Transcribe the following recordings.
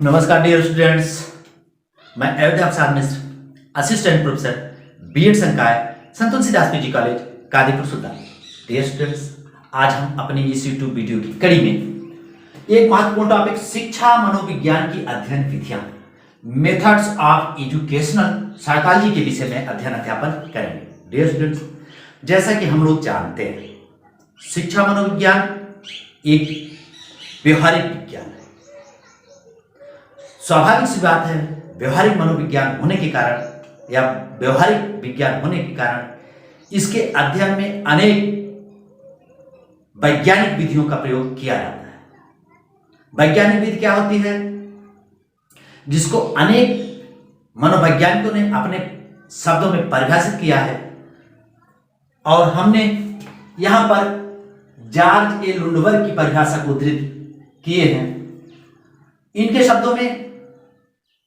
नमस्कार dear students, मैं Ayodhya Prasad Mishra, assistant professor BEd संकाय संत तुलसीदास पीजी कॉलेज कादीपुर सुल्तान। डियर स्टूडेंट्स, आज हम अपनी इस यूट्यूब वीडियो की कड़ी में एक महत्वपूर्ण टॉपिक शिक्षा मनोविज्ञान की अध्ययन विधियां, मेथड्स ऑफ एजुकेशनल साइकोलॉजी के विषय में अध्ययन अध्यापन करेंगे। डियर स्टूडेंट्स, जैसा कि हम लोग जानते हैं, शिक्षा मनोविज्ञान एक व्यवहारिक विज्ञान है। स्वाभाविक सी बात है, व्यवहारिक मनोविज्ञान होने के कारण या व्यवहारिक विज्ञान होने के कारण इसके अध्ययन में अनेक वैज्ञानिक विधियों का प्रयोग किया जाता है। वैज्ञानिक विधि क्या होती है? जिसको अनेक मनोवैज्ञानिकों ने अपने शब्दों में परिभाषित किया है और हमने यहां पर जॉर्ज ए लुंडबर्ग की परिभाषा को उद्धृत किए हैं। इनके शब्दों में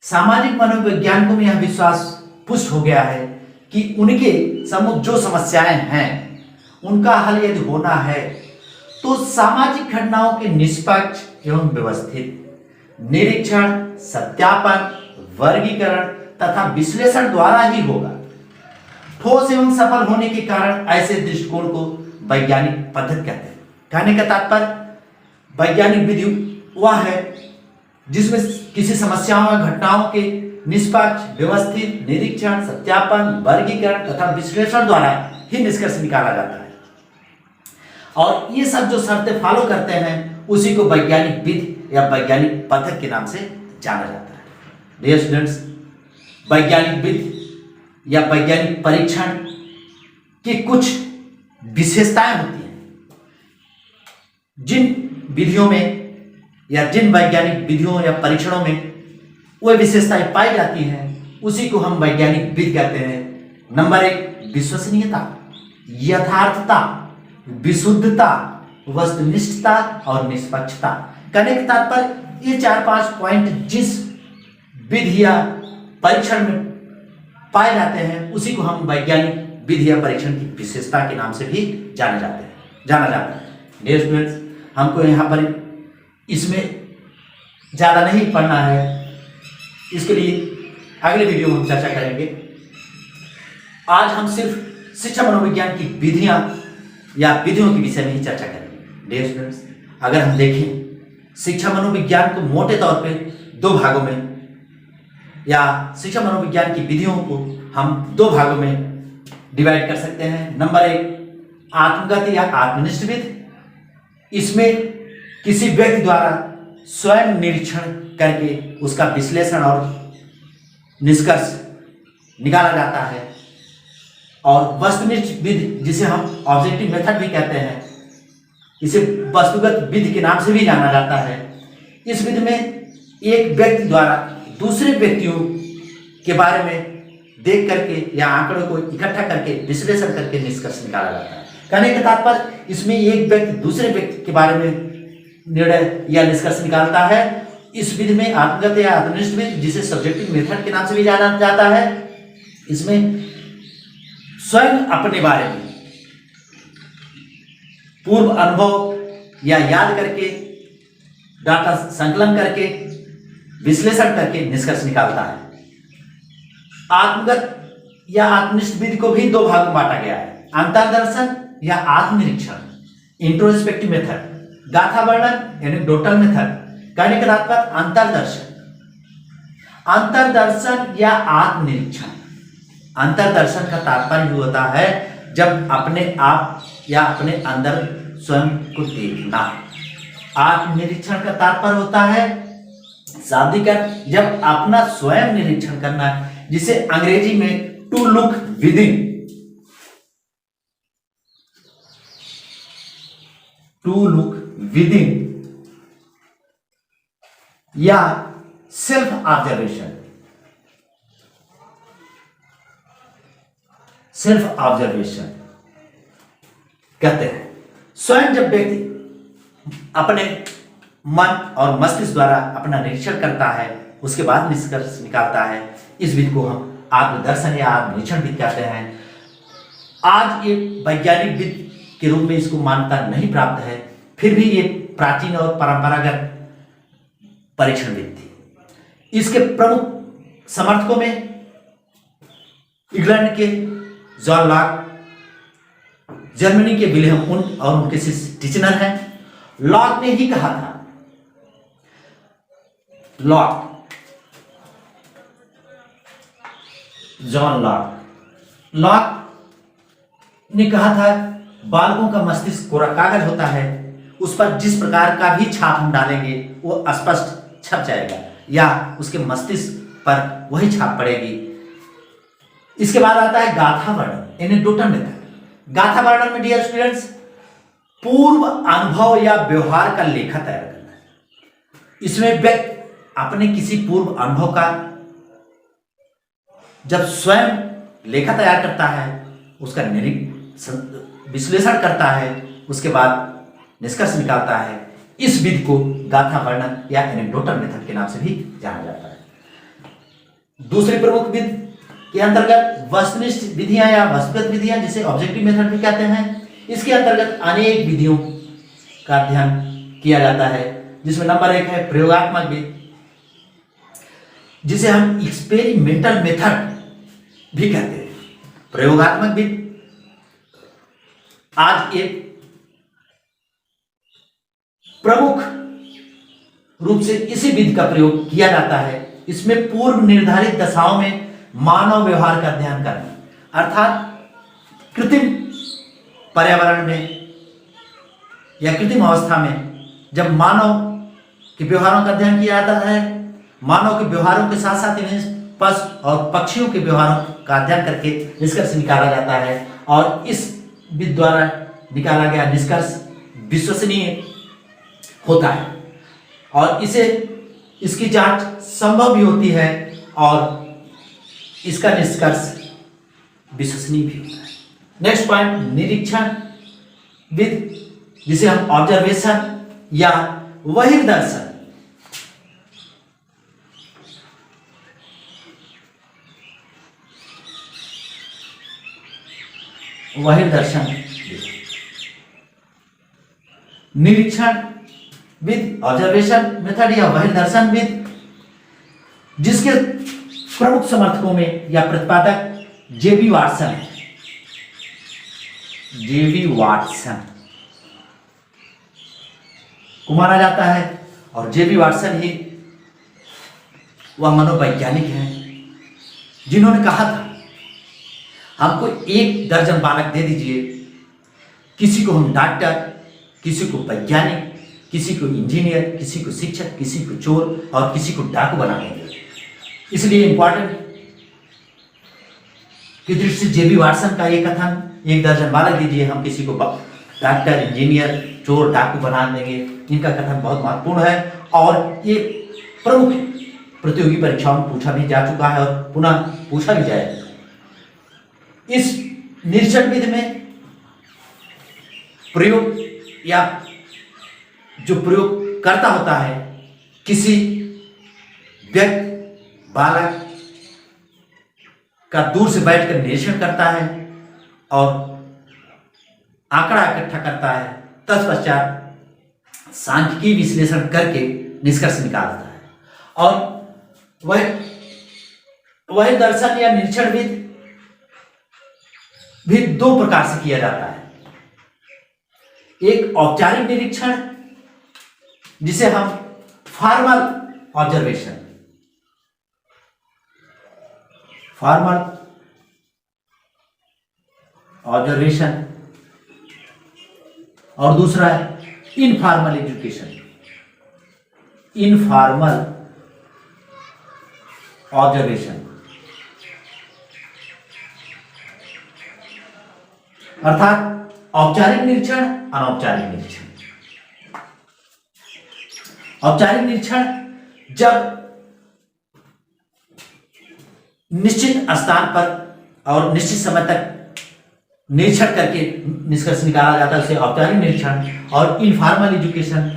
सामाजिक मनोवैज्ञानिकों में यह विश्वास पुष्ट हो गया है कि उनके सम्मुख जो समस्याएं हैं उनका हल यदि होना है तो सामाजिक घटनाओं के निष्पक्ष एवं व्यवस्थित निरीक्षण, सत्यापन, वर्गीकरण तथा विश्लेषण द्वारा ही होगा। ठोस एवं सफल होने के कारण ऐसे दृष्टिकोण को वैज्ञानिक पद्धति कहते हैं। कहने का तात्पर्य वैज्ञानिक विधि वह है जिसमें किसी समस्याओं या घटनाओं के निष्पक्ष, व्यवस्थित निरीक्षण, सत्यापन, वर्गीकरण तथा विश्लेषण द्वारा ही निष्कर्ष निकाला जाता है और ये सब जो शर्तें फॉलो करते हैं उसी को वैज्ञानिक विधि या वैज्ञानिक पद्धति के नाम से जाना जाता है। डियर स्टूडेंट्स, वैज्ञानिक विधि या वैज्ञानिक परीक्षण की कुछ विशेषताएं होती हैं। जिन विधियों में या जिन वैज्ञानिक विधियों या परीक्षणों में वह विशेषताएं पाई जाती हैं उसी को हम वैज्ञानिक विधि कहते हैं। नंबर 1, विश्वसनीयता, यथार्थता, विशुद्धता, वस्तुनिष्ठता और निष्पक्षता। कहने का तात्पर्य ये 4-5 पॉइंट जिस विधि या परीक्षण में पाए जाते हैं उसी को हम वैज्ञानिक विधि या परीक्षण की विशेषता के नाम से भी जाना जाता है। डियर स्टूडेंट्स, हमको यहाँ पर इसमें ज़्यादा नहीं पढ़ना है, इसके लिए अगले वीडियो में हम चर्चा करेंगे। आज हम सिर्फ शिक्षा मनोविज्ञान की विधियां या विधियों के विषय में ही चर्चा करेंगे। डियर स्टूडेंट्स, अगर हम देखें शिक्षा मनोविज्ञान को मोटे तौर पे 2 भागों में या शिक्षा मनोविज्ञान की विधियों को हम 2 भागों में डिवाइड कर सकते हैं। नंबर 1, आत्मगत या आत्मनिष्ठ विधि। इसमें किसी व्यक्ति द्वारा स्वयं निरीक्षण करके उसका विश्लेषण और निष्कर्ष निकाला जाता है। और वस्तुनिष्ठ विधि, जिसे हम ऑब्जेक्टिव मेथड भी कहते हैं, इसे वस्तुगत विधि के नाम से भी जाना जाता है। इस विधि में एक व्यक्ति द्वारा दूसरे व्यक्तियों के बारे में देख करके या आंकड़ों को इकट्ठा करके विश्लेषण करके निष्कर्ष निकाला जाता है। कहने का तात्पर्य इसमें एक व्यक्ति दूसरे व्यक्ति के बारे में निर्णय या निष्कर्ष निकालता है। इस विधि में आत्मगत या आत्मनिष्ठ विधि, जिसे सब्जेक्टिव मेथड के नाम से भी जाना जाता है, इसमें स्वयं अपने बारे में पूर्व अनुभव या याद करके डाटा संकलन करके विश्लेषण करके निष्कर्ष निकालता है। आत्मगत या आत्मनिष्ठ विधि को भी 2 भागों में बांटा गया है। अंतर्दर्शन या आत्मनिरीक्षण, इंट्रोस्पेक्टिव मेथड, गाथा वर्णन एनेक्डोटल मेथड। कहने का तात्पर्य अंतर्दर्शन या आत्मनिरीक्षण। अंतर्दर्शन का तात्पर्य होता है जब अपने आप या अपने अंदर स्वयं को देखना। आत्मनिरीक्षण का तात्पर्य होता है शाब्दिक अर्थ जब अपना स्वयं निरीक्षण करना, जिसे अंग्रेजी में to look within, to look within या सेल्फ ऑब्जर्वेशन, सेल्फ ऑब्जर्वेशन कहते हैं। स्वयं जब व्यक्ति अपने मन और मस्तिष्क द्वारा अपना निरीक्षण करता है उसके बाद निष्कर्ष निकालता है, इस विधि को हम आत्मदर्शन या आत्मनिरीक्षण विधि कहते हैं। आज ये वैज्ञानिक विधि के रूप में इसको मान्यता नहीं प्राप्त है, फिर भी ये प्राचीन और परंपरागत परीक्षण विधि थी। इसके प्रमुख समर्थकों में इंग्लैंड के जॉन लॉक, जर्मनी के विलियम वुंट और उनके शिष्य टिचनर हैं। लॉक ने ही कहा था, जॉन लॉक ने कहा था बालकों का मस्तिष्क कोरा कागज होता है, उस पर जिस प्रकार का भी छाप हम डालेंगे वो स्पष्ट छप जाएगा या उसके मस्तिष्क पर वही छाप पड़ेगी। इसके बाद आता है गाथा वर्णन, एनेक्डोटल मेथड। गाथा वर्णन में डियर स्टूडेंट्स पूर्व अनुभव या व्यवहार का लेखा तैयार करना है। इसमें व्यक्ति अपने किसी पूर्व अनुभव का जब स्वयं लेखा तैयार करता है, उसका विश्लेषण करता है, उसके बाद निष्कर्ष निकालता है। इस विधि को गाथा वर्णन या एनेक्डोटल मेथड के नाम से भी जाना जाता है। दूसरी प्रमुख विधि के अंतर्गत वस्तुनिष्ठ विधियां या वस्तुगत विधियां, जिसे ऑब्जेक्टिव मेथड भी कहते हैं, इसके अंतर्गत अनेक विधियों का अध्ययन किया जाता है, जिसमें नंबर 1 है प्रयोगात्मक विधि, जिसे हम एक्सपेरिमेंटल मेथड भी कहते हैं। प्रयोगात्मक विधि आज एक प्रमुख रूप से इसी विधि का प्रयोग किया जाता है। इसमें पूर्व निर्धारित दशाओं में मानव व्यवहार का अध्ययन करना, अर्थात कृत्रिम पर्यावरण में या कृत्रिम अवस्था में जब मानव के व्यवहारों का अध्ययन किया जाता है, मानव के व्यवहारों के साथ साथ इन्हें पशु और पक्षियों के व्यवहारों का अध्ययन करके निष्कर्ष निकाला जाता है और इस विधि द्वारा निकाला गया निष्कर्ष विश्वसनीय होता है और इसकी जांच संभव भी होती है और इसका निष्कर्ष विश्वसनीय भी होता है। नेक्स्ट पॉइंट निरीक्षण विधि, जिसे हम ऑब्जर्वेशन या बहिर्दर्शन निरीक्षण विद ऑब्जर्वेशन मेथड या बहिर्दर्शन विद, जिसके प्रमुख समर्थकों में या प्रतिपादक जेबी वाटसन है। जेबी वाटसन को माना जाता है और जेबी वाटसन ही वह मनोवैज्ञानिक हैं जिन्होंने कहा था हमको 1 दर्जन बालक दे दीजिए, किसी को हम डॉक्टर, किसी को वैज्ञानिक, किसी को इंजीनियर, किसी को शिक्षक, किसी को चोर और किसी को डाकू बना देंगे। इसलिए इंपॉर्टेंट की दृष्टि से जेबी वाटसन का ये कथन 1 दर्जन बालक दीजिए, हम किसी को डॉक्टर, इंजीनियर, चोर, डाकू बना देंगे, इनका कथन बहुत महत्वपूर्ण है और ये प्रमुख प्रतियोगी परीक्षाओं में पूछा भी जा चुका है और पुनः पूछा भी जाएगा। इस निरीक्षण विधि में प्रयोग या जो प्रयोग करता होता है किसी व्यक्ति, बालक का दूर से बैठकर निरीक्षण करता है और आंकड़ा इकट्ठा करता है, तत्पश्चात सांख्यिकीय विश्लेषण करके निष्कर्ष निकालता है। और वह दर्शन या निरीक्षण विधि भी 2 प्रकार से किया जाता है। एक औपचारिक निरीक्षण, जिसे हम फॉर्मल ऑब्जर्वेशन और दूसरा है इनफॉर्मल एजुकेशन, इनफॉर्मल ऑब्जर्वेशन, अर्थात औपचारिक निरीक्षण, अनौपचारिक निरीक्षण। औपचारिक निरीक्षण जब निश्चित स्थान पर और निश्चित समय तक निरीक्षण करके निष्कर्ष निकाला जाता है, उसे औपचारिक निरीक्षण। और इनफॉर्मल एजुकेशन,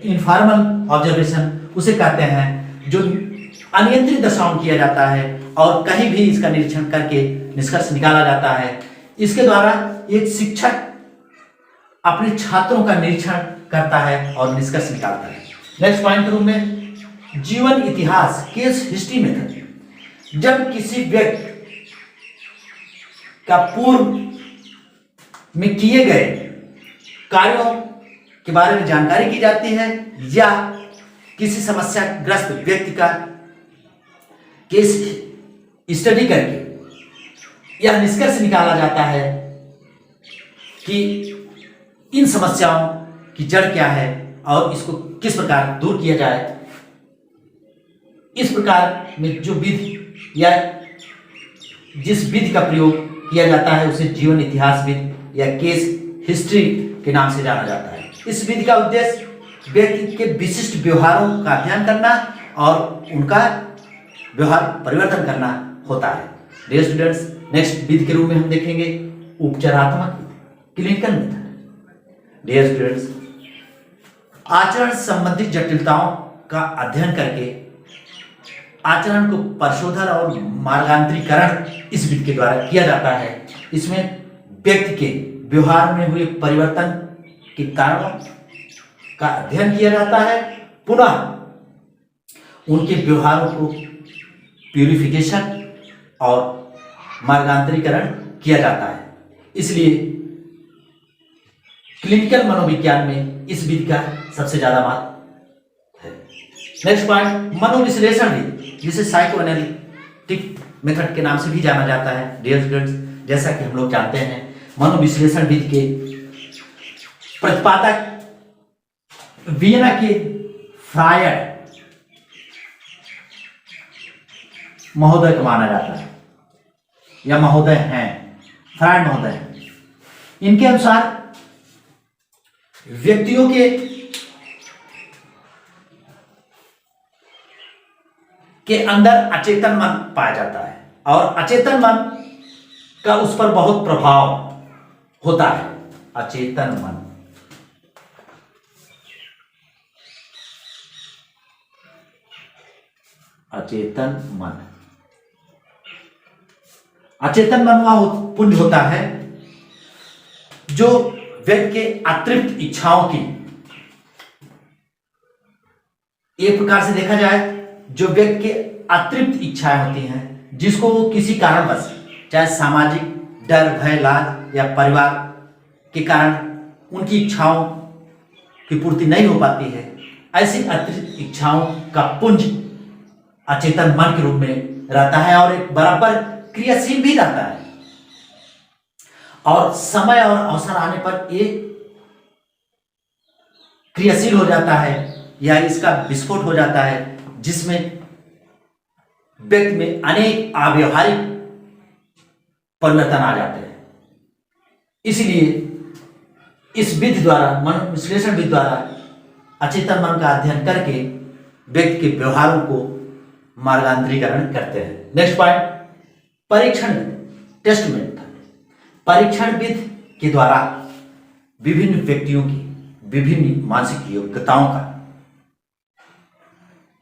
इनफॉर्मल ऑब्जर्वेशन उसे कहते हैं जो अनियंत्रित दशाओं में किया जाता है और कहीं भी इसका निरीक्षण करके निष्कर्ष निकाला जाता है। इसके द्वारा एक शिक्षक अपने छात्रों का निरीक्षण करता है और निष्कर्ष निकालता है। नेक्स्ट पॉइंट रूम में जीवन इतिहास केस हिस्ट्री मेथड, जब किसी व्यक्ति का पूर्व में किए गए कार्यों के बारे में जानकारी की जाती है या किसी समस्याग्रस्त व्यक्ति का केस स्टडी करके यह निष्कर्ष निकाला जाता है कि इन समस्याओं की जड़ क्या है और इसको किस प्रकार दूर किया जाए। इस प्रकार में जो विधि या जिस विधि का प्रयोग किया जाता है उसे जीवन इतिहास विधि या केस हिस्ट्री के नाम से जाना जाता है। इस विधि का उद्देश्य व्यक्ति के विशिष्ट व्यवहारों का अध्ययन करना और उनका व्यवहार परिवर्तन करना होता है। डियर स्टूडेंट्स, नेक्स्ट विधि के रूप में हम देखेंगे उपचारात्मक विधि, क्लिनिकल मेथड। डियर स्टूडेंट्स, आचरण संबंधी जटिलताओं का अध्ययन करके आचरण को परिशोधन और मार्गांतरीकरण इस विधि के द्वारा किया जाता है। इसमें व्यक्ति के व्यवहार में हुए परिवर्तन के कारणों का अध्ययन किया जाता है, पुनः उनके व्यवहारों को प्यूरिफिकेशन और मार्गांतरीकरण किया जाता है। इसलिए क्लिनिकल मनोविज्ञान में इस विधि का सबसे ज्यादा महत्व है। नेक्स्ट पॉइंट, मनोविश्लेषण विधि, जिसे साइको एनालिटिक मेथड के नाम से भी जाना जाता है। डियर स्टूडेंट्स, जैसा कि हम लोग जानते हैं मनोविश्लेषण विधि के प्रतिपादक वियना के फ्रायड महोदय को माना जाता है या महोदय हैं, फ्रायड महोदय हैं। इनके अनुसार व्यक्तियों के अंदर अचेतन मन पाया जाता है और अचेतन मन का उस पर बहुत प्रभाव होता है। अचेतन मन, अचेतन मन, अचेतन मन वह पुंज होता है जो व्यक्ति के अतृप्त इच्छाओं की, एक प्रकार से देखा जाए जो व्यक्ति के अतृप्त इच्छाएं होती हैं जिसको वो किसी कारणवश, चाहे सामाजिक डर, भय, लाज या परिवार के कारण उनकी इच्छाओं की पूर्ति नहीं हो पाती है, ऐसी अतृप्त इच्छाओं का पुंज अचेतन मन के रूप में रहता है और एक बराबर क्रियाशील भी रहता है और समय और अवसर आने पर ये क्रियाशील हो जाता है या इसका विस्फोट हो जाता है, जिसमें व्यक्ति में अनेक अव्यवहारिक परिवर्तन आ जाते हैं। इसलिए इस विधि द्वारा, मन विश्लेषण विधि द्वारा अचेतन मन का अध्ययन करके व्यक्ति के व्यवहारों को मार्गांतरीकरण करते हैं। नेक्स्ट पॉइंट, परीक्षण विधि, टेस्ट मेथड। परीक्षण विधि के द्वारा विभिन्न व्यक्तियों की विभिन्न मानसिक योग्यताओं का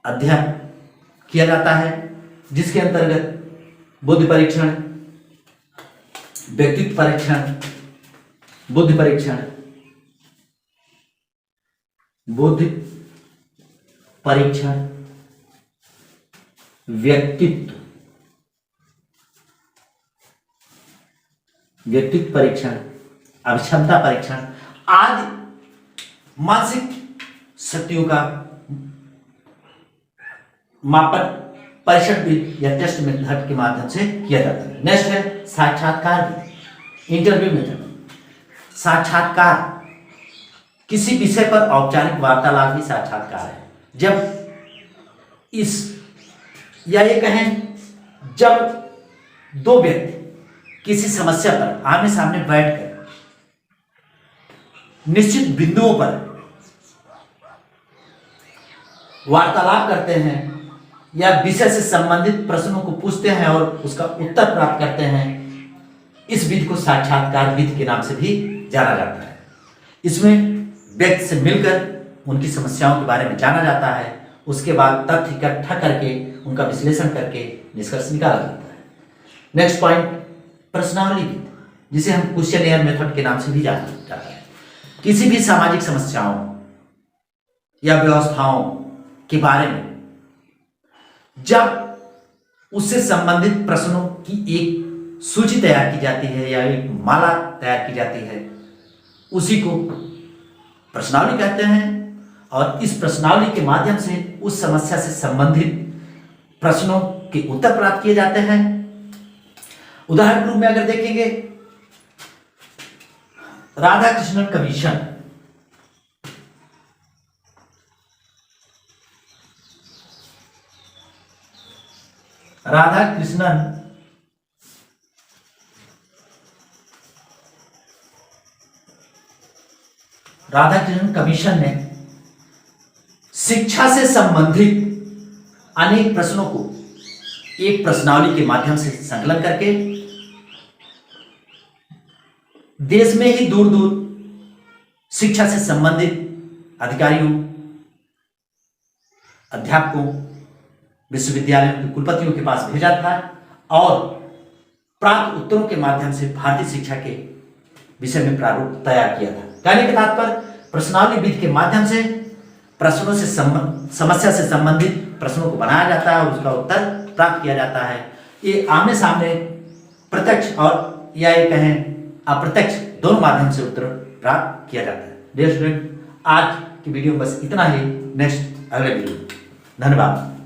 अध्ययन किया जाता है, जिसके अंतर्गत बुद्धि परीक्षण, व्यक्तित्व परीक्षण, बुद्धि परीक्षण, बुद्धि परीक्षण, व्यक्तित्व परीक्षण, अभिक्षमता परीक्षण आदि मानसिक शक्तियों का मापन परीक्षण विधि या टेस्ट मेथड के माध्यम से किया जाता है। नेक्स्ट है साक्षात्कार विधि, इंटरव्यू मेथड। साक्षात्कार किसी विषय पर औपचारिक वार्तालाप ही साक्षात्कार है। जब इस या ये कहें जब दो व्यक्ति किसी समस्या पर आमने सामने बैठकर निश्चित बिंदुओं पर वार्तालाप करते हैं या विषय से संबंधित प्रश्नों को पूछते हैं और उसका उत्तर प्राप्त करते हैं, इस विधि को साक्षात्कार विधि के नाम से भी जाना जाता है। इसमें व्यक्ति से मिलकर उनकी समस्याओं के बारे में जाना जाता है, उसके बाद तथ्य इकट्ठा करके उनका विश्लेषण करके निष्कर्ष निकाला जाता है। नेक्स्ट पॉइंट, प्रश्नावली विधि, जिसे हम क्वेश्चनेयर मेथड के नाम से भी जाना जाता है। किसी भी सामाजिक समस्याओं या व्यवस्थाओं के बारे में जब उससे संबंधित प्रश्नों की एक सूची तैयार की जाती है या एक माला तैयार की जाती है, उसी को प्रश्नावली कहते हैं। और इस प्रश्नावली के माध्यम से उस समस्या से संबंधित प्रश्नों के उत्तर प्राप्त किए जाते हैं। उदाहरण के रूप में अगर देखेंगे, राधाकृष्णन कमीशन, राधाकृष्णन कमीशन ने शिक्षा से संबंधित अनेक प्रश्नों को एक प्रश्नावली के माध्यम से संकलन करके देश में ही दूर दूर शिक्षा से संबंधित अधिकारियों, अध्यापकों, विश्वविद्यालयों के कुलपतियों के पास भेजा था और प्राप्त उत्तरों के माध्यम से भारतीय शिक्षा के विषय में प्रारूप तैयार किया था। कहने के तात्पर्य, प्रश्नावली विधि के माध्यम से प्रश्नों से समस्या से संबंधित प्रश्नों को बनाया जाता है और उसका उत्तर प्राप्त किया जाता है। ये आमने सामने प्रत्यक्ष और या ये कहें अप्रत्यक्ष दोनों माध्यम से उत्तर प्राप्त किया जाता है। डियर स्टूडेंट, आज की वीडियो बस इतना ही। नेक्स्ट अगले वीडियो। धन्यवाद।